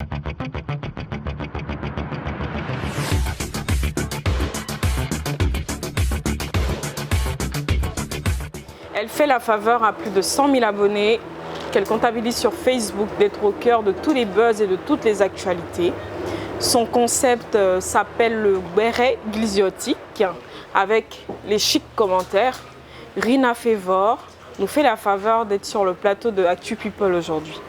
Elle fait la faveur à plus de 100 000 abonnés, qu'elle comptabilise sur Facebook, d'être au cœur de tous les buzz et de toutes les actualités. Son concept s'appelle le béret glysiotique, avec les chics commentaires. Rina Fevor nous fait la faveur d'être sur le plateau de Actu People aujourd'hui.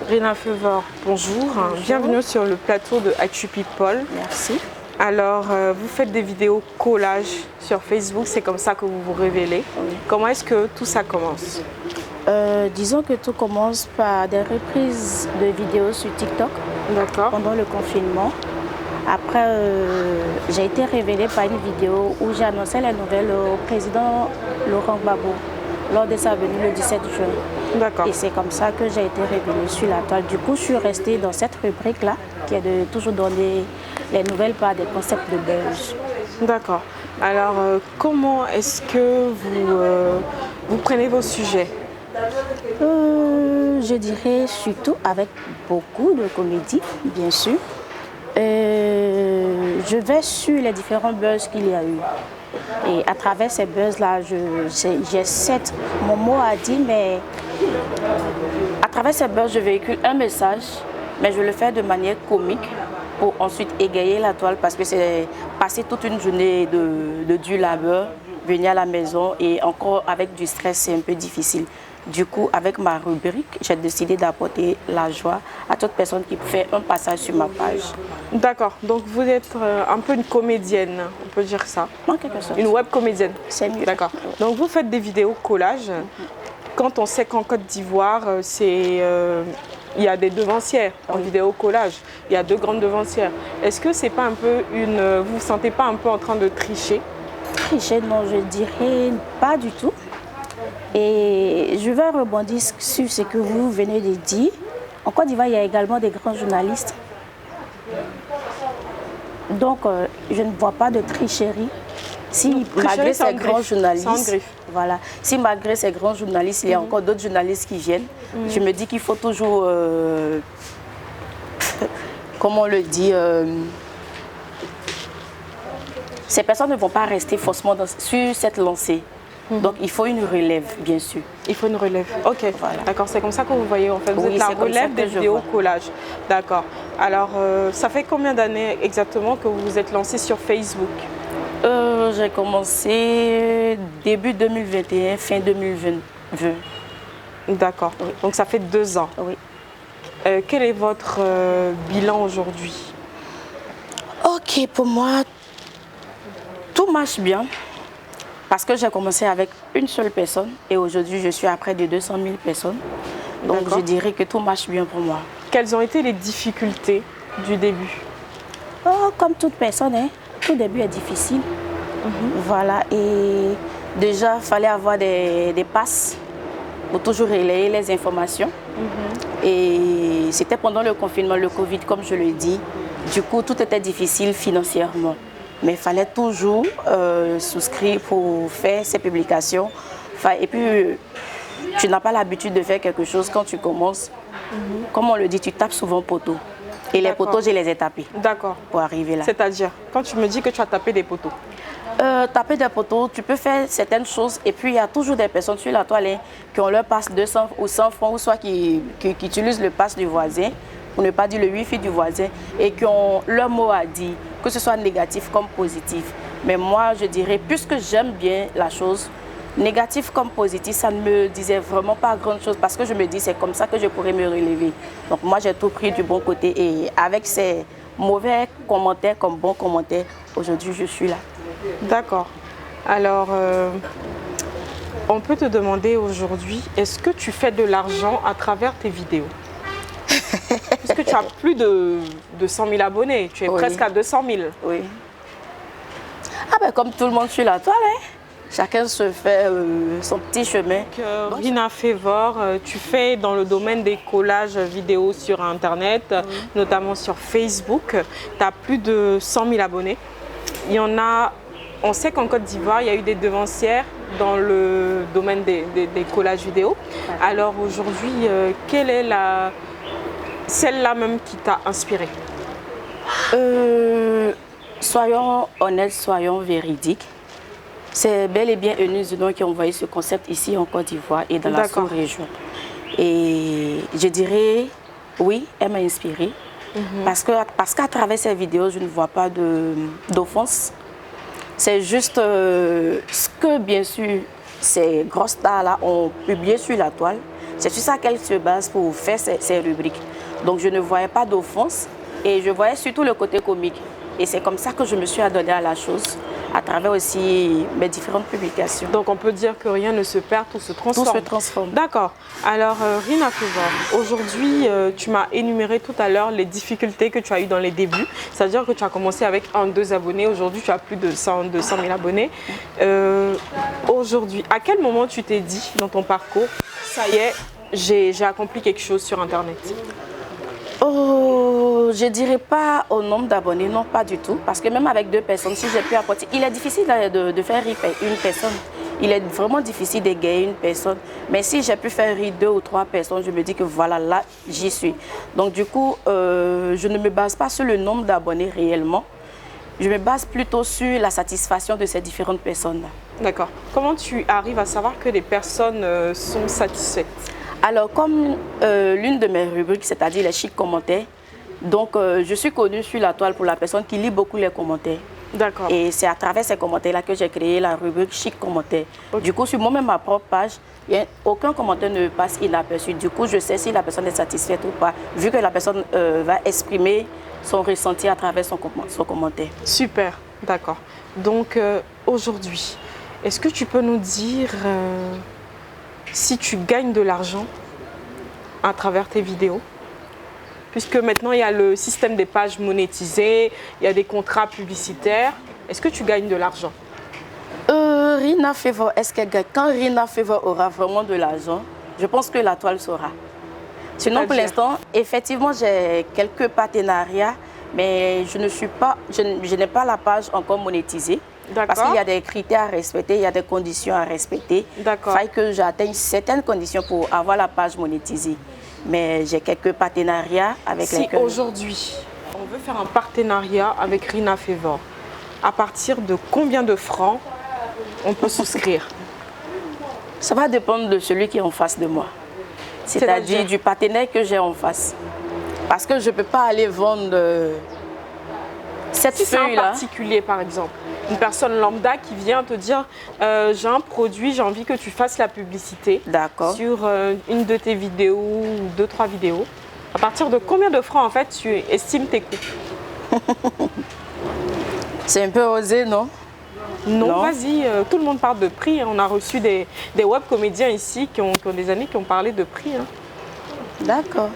Rina Fevor, bonjour. Bienvenue sur le plateau de Actu People. Merci. Alors, vous faites des vidéos collages sur Facebook, c'est comme ça que vous vous révélez. Oui. Comment est-ce que tout ça commence? Disons que tout commence par des reprises de vidéos sur TikTok pendant le confinement. Après, j'ai été révélée par une vidéo où j'ai annoncé la nouvelle au président Laurent Gbagbo lors de sa venue le 17 juin. D'accord. Et c'est comme ça que j'ai été révélée sur la toile. Du coup, je suis restée dans cette rubrique-là, qui est de toujours donner les nouvelles par des concepts de buzz. D'accord. Alors, comment est-ce que vous prenez vos sujets? Je dirais surtout avec beaucoup de comédie, bien sûr. Je vais sur les différents buzz qu'il y a eu. Et à travers ces buzz-là, j'essaie mon mot à dire, mais à travers ces buzz, je véhicule un message, mais je le fais de manière comique pour ensuite égayer la toile parce que c'est passer toute une journée de dur labeur, venir à la maison et encore avec du stress, c'est un peu difficile. Du coup, avec ma rubrique, j'ai décidé d'apporter la joie à toute personne qui fait un passage sur ma page. D'accord. Donc, vous êtes un peu une comédienne, on peut dire ça. En quelque sorte. Une web comédienne. C'est mieux. D'accord. Donc, vous faites des vidéos collages. Quand on sait qu'en Côte d'Ivoire, il y a des devancières en vidéo collage. Il y a 2 grandes devancières. Est-ce que c'est pas un peu vous vous sentez pas un peu en train de tricher? Tricher, non, je dirais pas du tout. Et je vais rebondir sur ce que vous venez de dire. En Côte d'Ivoire, il y a également des grands journalistes. Donc, je ne vois pas de tricherie. Si malgré ces grands journalistes, voilà, si malgré ces grands journalistes, il y a encore d'autres journalistes qui viennent, je me dis qu'il faut toujours, comment on le dit, ces personnes ne vont pas rester forcément sur cette lancée. Donc il faut une relève, bien sûr. Il faut une relève. Ok, voilà. D'accord, c'est comme ça que vous voyez en fait. Vous êtes la relève des vidéos collages. D'accord. Alors, ça fait combien d'années exactement que vous vous êtes lancé sur Facebook? J'ai commencé début 2021, fin 2020. D'accord. Oui. Donc ça fait 2 ans. Oui. Quel est votre bilan aujourd'hui? Ok, pour moi, tout marche bien. Parce que j'ai commencé avec une seule personne et aujourd'hui je suis à près de 200 000 personnes. Donc je dirais que tout marche bien pour moi. Quelles ont été les difficultés du début? Comme toute personne, hein, tout début est difficile. Voilà, et déjà il fallait avoir des passes pour toujours relayer les informations. Et c'était pendant le confinement, le Covid, comme je le dis. Du coup, tout était difficile financièrement. Mais il fallait toujours souscrire pour faire ces publications. Et puis, tu n'as pas l'habitude de faire quelque chose quand tu commences. Comme on le dit, tu tapes souvent poteau. Et les poteaux, je les ai tapés. D'accord. Pour arriver là. C'est-à-dire, quand tu me dis que tu as tapé des poteaux? Taper des poteaux, tu peux faire certaines choses. Et puis, il y a toujours des personnes sur la toile qui ont leur passe 200 ou 100 francs, ou soit qui utilisent le passe du voisin, pour ne pas dire le wifi du voisin, et qui ont leur mot à dire, que ce soit négatif comme positif. Mais moi, je dirais, puisque j'aime bien la chose, négatif comme positif, ça ne me disait vraiment pas grand chose, parce que je me dis, c'est comme ça que je pourrais me relever. Donc moi, j'ai tout pris du bon côté, et avec ces mauvais commentaires comme bons commentaires, aujourd'hui, je suis là. D'accord. Alors, on peut te demander aujourd'hui, est-ce que tu fais de l'argent à travers tes vidéos? Puisque tu as plus de 100 000 abonnés, tu es presque à 200 000. Oui. Ah ben comme tout le monde sur la toile, hein. Chacun se fait son petit chemin. Rina Fevor, tu fais dans le domaine des collages vidéo sur Internet, notamment sur Facebook. Tu as plus de 100 000 abonnés. Il y en a, on sait qu'en Côte d'Ivoire, il y a eu des devancières dans le domaine des collages vidéo. Alors aujourd'hui, quelle est celle-là même qui t'a inspiré? Soyons honnêtes, soyons véridiques. C'est bel et bien Eunice Dunant qui a envoyé ce concept ici en Côte d'Ivoire et dans la sous-région. Et je dirais, oui, elle m'a inspirée. Parce qu'à travers ces vidéos, je ne vois pas d'offense. C'est juste ce que, bien sûr, ces grosses stars-là ont publié sur la toile. C'est sur ça qu'elle se base pour faire ces rubriques. Donc, je ne voyais pas d'offense et je voyais surtout le côté comique. Et c'est comme ça que je me suis adonnée à la chose, à travers aussi mes différentes publications. Donc on peut dire que rien ne se perd, tout se transforme. Tout se transforme. D'accord. Alors Rina Fevor, aujourd'hui tu m'as énuméré tout à l'heure les difficultés que tu as eues dans les débuts. C'est-à-dire que tu as commencé avec 1-2 abonnés, aujourd'hui tu as plus de 100 000 abonnés. Aujourd'hui, à quel moment tu t'es dit dans ton parcours, ça y est, j'ai accompli quelque chose sur Internet? Oh, je ne dirais pas au nombre d'abonnés, non, pas du tout. Parce que même avec 2 personnes, si j'ai pu apporter... Il est difficile de faire rire une personne. Il est vraiment difficile d'égayer une personne. Mais si j'ai pu faire rire 2 ou 3 personnes, je me dis que voilà, là, j'y suis. Donc du coup, je ne me base pas sur le nombre d'abonnés réellement. Je me base plutôt sur la satisfaction de ces différentes personnes-là. D'accord. Comment tu arrives à savoir que les personnes sont satisfaites? Alors, comme l'une de mes rubriques, c'est-à-dire les chics commentaires, donc je suis connue sur la toile pour la personne qui lit beaucoup les commentaires. D'accord. Et c'est à travers ces commentaires-là que j'ai créé la rubrique chic commentaires. Okay. Du coup, sur moi-même, ma propre page, aucun commentaire ne passe inaperçu. Du coup, je sais si la personne est satisfaite ou pas, vu que la personne va exprimer son ressenti à travers son commentaire. Super, d'accord. Donc, aujourd'hui, est-ce que tu peux nous dire... si tu gagnes de l'argent à travers tes vidéos, puisque maintenant il y a le système des pages monétisées, il y a des contrats publicitaires, est-ce que tu gagnes de l'argent? Rina Fevor, est-ce qu'elle gagne? Quand Rina Fevor aura vraiment de l'argent, je pense que la toile saura. Sinon, pour l'instant, effectivement, j'ai quelques partenariats, mais je n'ai pas la page encore monétisée. Parce qu'il y a des critères à respecter, il y a des conditions à respecter. Il faut que j'atteigne certaines conditions pour avoir la page monétisée. Mais j'ai quelques partenariats avec lesquels... Si aujourd'hui, on veut faire un partenariat avec Rina Fevor, à partir de combien de francs on peut souscrire? Ça va dépendre de celui qui est en face de moi. C'est-à-dire du partenaire que j'ai en face. Parce que je ne peux pas aller vendre cette feuille-là. Si c'est un particulier, par exemple. Une personne lambda qui vient te dire j'ai un produit, j'ai envie que tu fasses la publicité sur une de tes vidéos ou 2-3 vidéos. À partir de combien de francs en fait tu estimes tes coûts? C'est un peu osé, non? Non, vas-y, tout le monde parle de prix. On a reçu des web comédiens ici qui ont des amis qui ont parlé de prix. Hein. D'accord.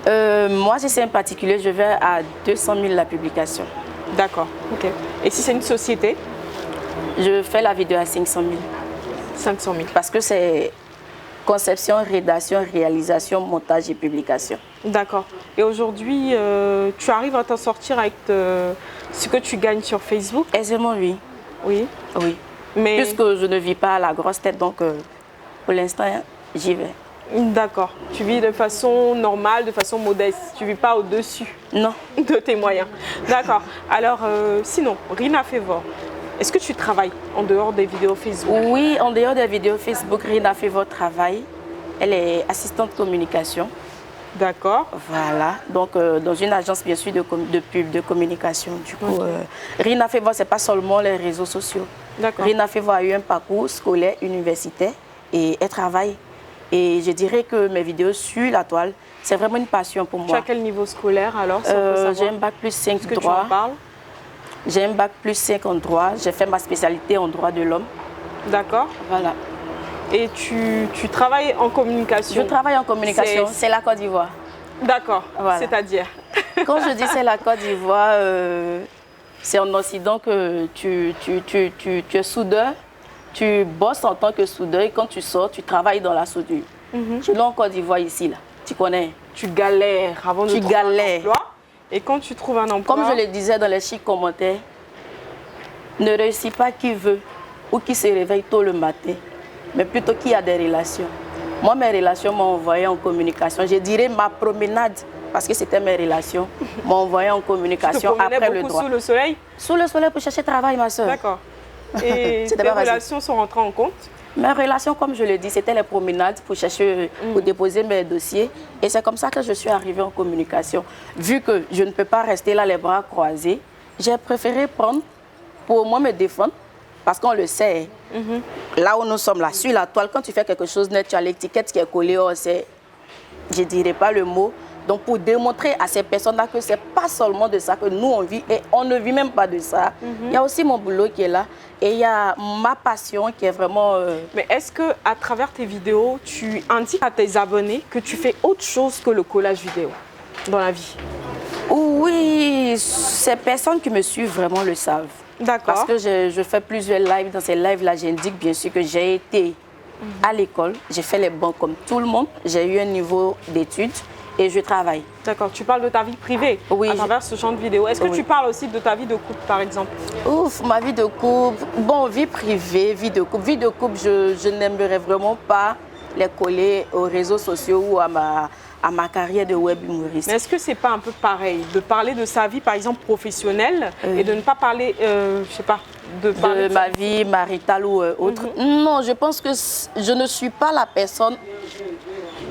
Moi, si c'est un particulier, je vais à 200 000 la publication. D'accord, ok. Et si c'est une société? Je fais la vidéo à 500 000. 500 000. Parce que c'est conception, rédaction, réalisation, montage et publication. D'accord. Et aujourd'hui, tu arrives à t'en sortir avec ce que tu gagnes sur Facebook? Aisément, oui. Oui? Oui. Mais... puisque je ne vis pas à la grosse tête, donc pour l'instant, j'y vais. D'accord. Tu vis de façon normale, de façon modeste. Tu ne vis pas au-dessus de tes moyens. D'accord. Alors, sinon, Rina Fevor, est-ce que tu travailles en dehors des vidéos Facebook? Oui, en dehors des vidéos Facebook, Rina Fevor travaille. Elle est assistante communication. D'accord. Voilà. Donc, dans une agence, bien sûr, de pub, de communication. Du coup, Rina Fevor, ce n'est pas seulement les réseaux sociaux. D'accord. Rina Fevor a eu un parcours scolaire, universitaire et elle travaille. Et je dirais que mes vidéos sur la toile, c'est vraiment une passion pour moi. Tu as quel niveau scolaire alors? J'ai un bac plus 5 droit. Tu en parles? J'ai un bac plus 5 en droit. J'ai fait ma spécialité en droit de l'homme. D'accord. Voilà. Et tu travailles en communication? Je travaille en communication. C'est la Côte d'Ivoire. D'accord. Voilà. C'est-à-dire? Quand je dis c'est la Côte d'Ivoire, c'est en Occident que tu es soudeur. Tu bosses en tant que soudeur et quand tu sors, tu travailles dans la soudure. Je l'ai en Côte d'Ivoire ici, là. Tu connais? Tu galères avant de trouver un emploi. Et quand tu trouves un emploi... Comme je le disais dans les chics commentaires, ne réussit pas qui veut ou qui se réveille tôt le matin, mais plutôt qui a des relations. Moi, mes relations m'ont envoyé en communication. Je dirais ma promenade parce que c'était mes relations, m'ont envoyé en communication après le droit. Sous le soleil? Sous le soleil pour chercher travail, ma soeur. D'accord. Et tes relations sont rentrées en compte? Mes relations, comme je le dis, c'était les promenades pour chercher, pour déposer mes dossiers. Et c'est comme ça que je suis arrivée en communication. Vu que je ne peux pas rester là les bras croisés, j'ai préféré prendre pour au moins me défendre. Parce qu'on le sait, là où nous sommes, là, sur la toile, quand tu fais quelque chose net, tu as l'étiquette qui est collée, je ne dirais pas le mot. Donc, pour démontrer à ces personnes-là que ce n'est pas seulement de ça que nous, on vit, et on ne vit même pas de ça. Il y a aussi mon boulot qui est là, et il y a ma passion qui est vraiment... Mais est-ce qu'à travers tes vidéos, tu indiques à tes abonnés que tu fais autre chose que le collage vidéo dans la vie? Oui, ces personnes qui me suivent vraiment le savent. D'accord. Parce que je fais plusieurs lives. Dans ces lives-là, j'indique bien sûr que j'ai été à l'école. J'ai fait les bancs comme tout le monde. J'ai eu un niveau d'études et je travaille. D'accord. Tu parles de ta vie privée à travers ce genre de vidéo. Est-ce que tu parles aussi de ta vie de couple, par exemple? Ouf, ma vie de couple. Bon, vie privée, vie de couple. Vie de couple, je n'aimerais vraiment pas les coller aux réseaux sociaux ou à ma carrière de web humoriste. Mais est-ce que c'est pas un peu pareil de parler de sa vie, par exemple, professionnelle et de ne pas parler, je sais pas, de ma vie maritale ou autre? Non, je pense que je ne suis pas la personne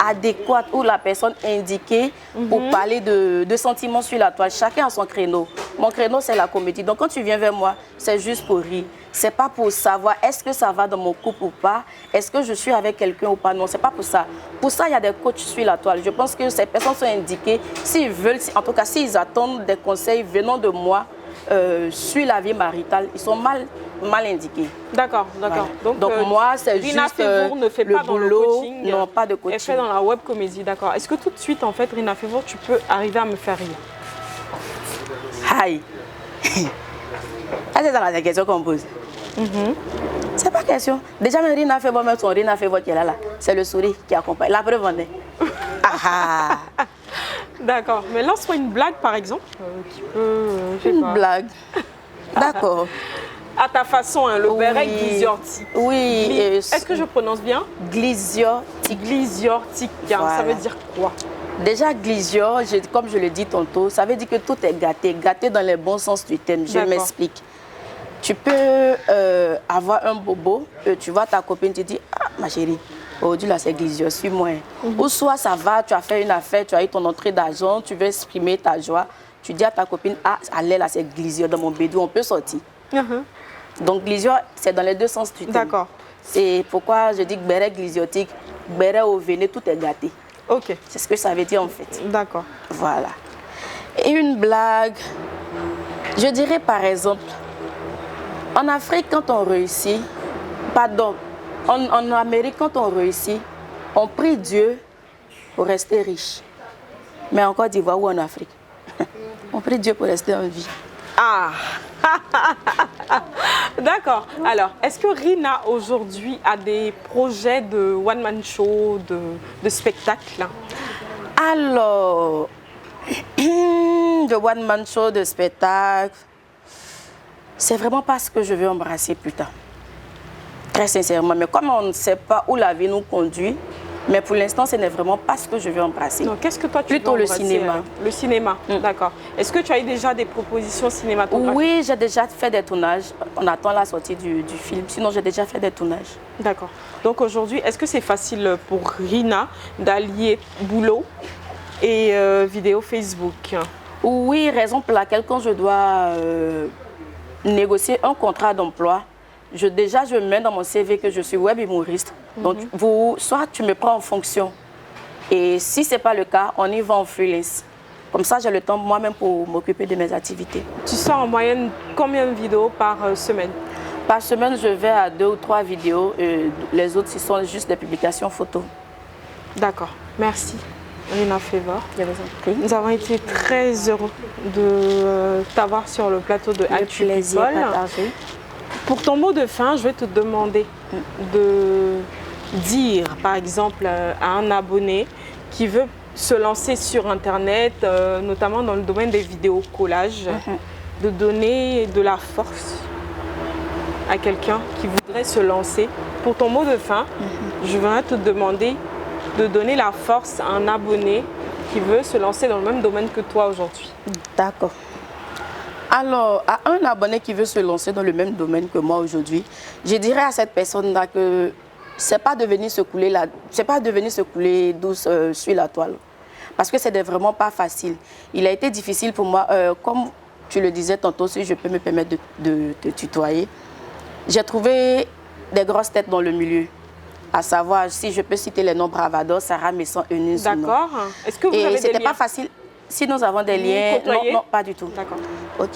adéquate ou la personne indiquée pour parler de sentiments sur la toile. Chacun a son créneau. Mon créneau, c'est la comédie. Donc, quand tu viens vers moi, c'est juste pour rire. C'est pas pour savoir est-ce que ça va dans mon couple ou pas, est-ce que je suis avec quelqu'un ou pas. Non, c'est pas pour ça. Pour ça, il y a des coachs sur la toile. Je pense que ces personnes sont indiquées. S'ils veulent, en tout cas, s'ils attendent des conseils venant de moi sur la vie maritale, ils sont mal indiqués. D'accord, d'accord. Voilà. Donc moi, c'est juste ne fait le pas boulot, dans le coaching. Non, pas de coaching. Elle fait dans la web comédie, d'accord. Est-ce que tout de suite, en fait, Rina Fevour, tu peux arriver à me faire rire? Aïe. C'est dans la question qu'on pose. C'est pas question. Déjà, même Rina Fevour, même son Rina Fevour qui est là, c'est le sourire qui accompagne. La preuve en est. D'accord. Mais lance-moi une blague, par exemple, qui peut... une blague. D'accord. À ta façon, hein, le béret glisiortique. Oui. Est-ce que je prononce bien? Glisiortique. Glisiortique. Voilà. Ça veut dire quoi? Déjà, glisior, comme je le dis tantôt, ça veut dire que tout est gâté. Gâté dans le bon sens du terme. Je m'explique. Tu peux avoir un bobo, tu vois ta copine, tu dis, ah, ma chérie, aujourd'hui là c'est glisior, suis-moi. Ou soit ça va, tu as fait une affaire, tu as eu ton entrée d'argent, tu veux exprimer ta joie. Tu dis à ta copine, ah, allez là c'est glisior dans mon bédou, on peut sortir. Donc glisior, c'est dans les deux sens du terme. D'accord. C'est pourquoi je dis que béret glisiotique, béret au véné, tout est gâté. Ok. C'est ce que ça veut dire en fait. D'accord. Voilà. Et une blague, je dirais par exemple, en Afrique quand on réussit, pardon, en Amérique quand on réussit, on prie Dieu pour rester riche. Mais en Côte d'Ivoire ou en Afrique, on prie Dieu pour rester en vie. Ah. D'accord. Alors, est-ce que Rina aujourd'hui a des projets de one-man show, de spectacle? Alors, de one-man show, de spectacle, c'est vraiment pas ce que je veux embrasser plus tard. Très sincèrement. Mais comme on ne sait pas où la vie nous conduit, mais pour l'instant, ce n'est vraiment pas ce que je veux embrasser. Donc, qu'est-ce que toi tu plutôt veux le embrasser, cinéma. Le cinéma, d'accord. Est-ce que tu as eu déjà des propositions cinématographiques? Oui, j'ai déjà fait des tournages. On attend la sortie du film. Sinon, j'ai déjà fait des tournages. D'accord. Donc aujourd'hui, est-ce que c'est facile pour Rina d'allier boulot et vidéo Facebook? Oui, raison pour laquelle quand je dois négocier un contrat d'emploi, je mets dans mon CV que je suis web humoriste. Donc, soit tu me prends en fonction. Et si ce n'est pas le cas, on y va en freelance. Comme ça, j'ai le temps moi-même pour m'occuper de mes activités. Tu sors en moyenne combien de vidéos par semaine? Par semaine, je vais à 2 ou 3 vidéos. Les autres, ce sont juste des publications photos. D'accord. Merci, Rina Fevour. Nous avons été très heureux de t'avoir sur le plateau de Actu People. Pour ton mot de fin, je vais te demander de dire, par exemple, à un abonné qui veut se lancer sur Internet, notamment dans le domaine des vidéos collages, de donner de la force à quelqu'un qui voudrait se lancer. Pour ton mot de fin, je vais te demander de donner la force à un abonné qui veut se lancer dans le même domaine que toi aujourd'hui? D'accord. Alors, à un abonné qui veut se lancer dans le même domaine que moi aujourd'hui, je dirais à cette personne-là que c'est pas de venir se couler douce sur la toile. Parce que c'est vraiment pas facile. Il a été difficile pour moi, comme tu le disais tantôt, si je peux me permettre de te tutoyer. J'ai trouvé des grosses têtes dans le milieu. À savoir, si je peux citer les noms Bravado, Sarah Messon, Eunice. D'accord. Est-ce que vous avez des c'était liens? pas facile. Si nous avons des liens, non, pas du tout. D'accord. Ok.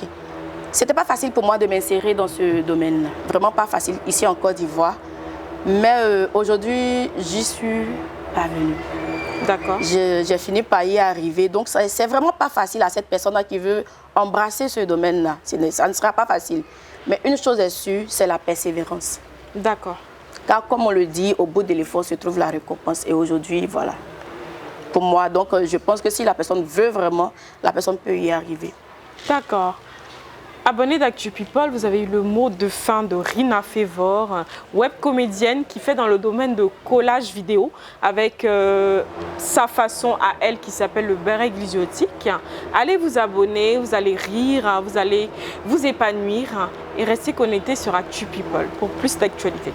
C'était pas facile pour moi de m'insérer dans ce domaine-là. Vraiment pas facile ici en Côte d'Ivoire. Mais aujourd'hui, j'y suis parvenue. D'accord. J'ai fini par y arriver. Donc, c'est vraiment pas facile à cette personne-là qui veut embrasser ce domaine-là. Ça ne sera pas facile. Mais une chose est sûre, c'est la persévérance. D'accord. Car comme on le dit, au bout de l'effort se trouve la récompense. Et aujourd'hui, voilà. Pour moi, donc, je pense que si la personne veut vraiment, la personne peut y arriver. D'accord. Abonné d'Actu People, vous avez eu le mot de fin de Rina Favor, web comédienne qui fait dans le domaine de collage vidéo avec sa façon à elle qui s'appelle le béret glysiotique. Allez vous abonner, vous allez rire, vous allez vous épanouir et restez connectés sur Actu People pour plus d'actualités.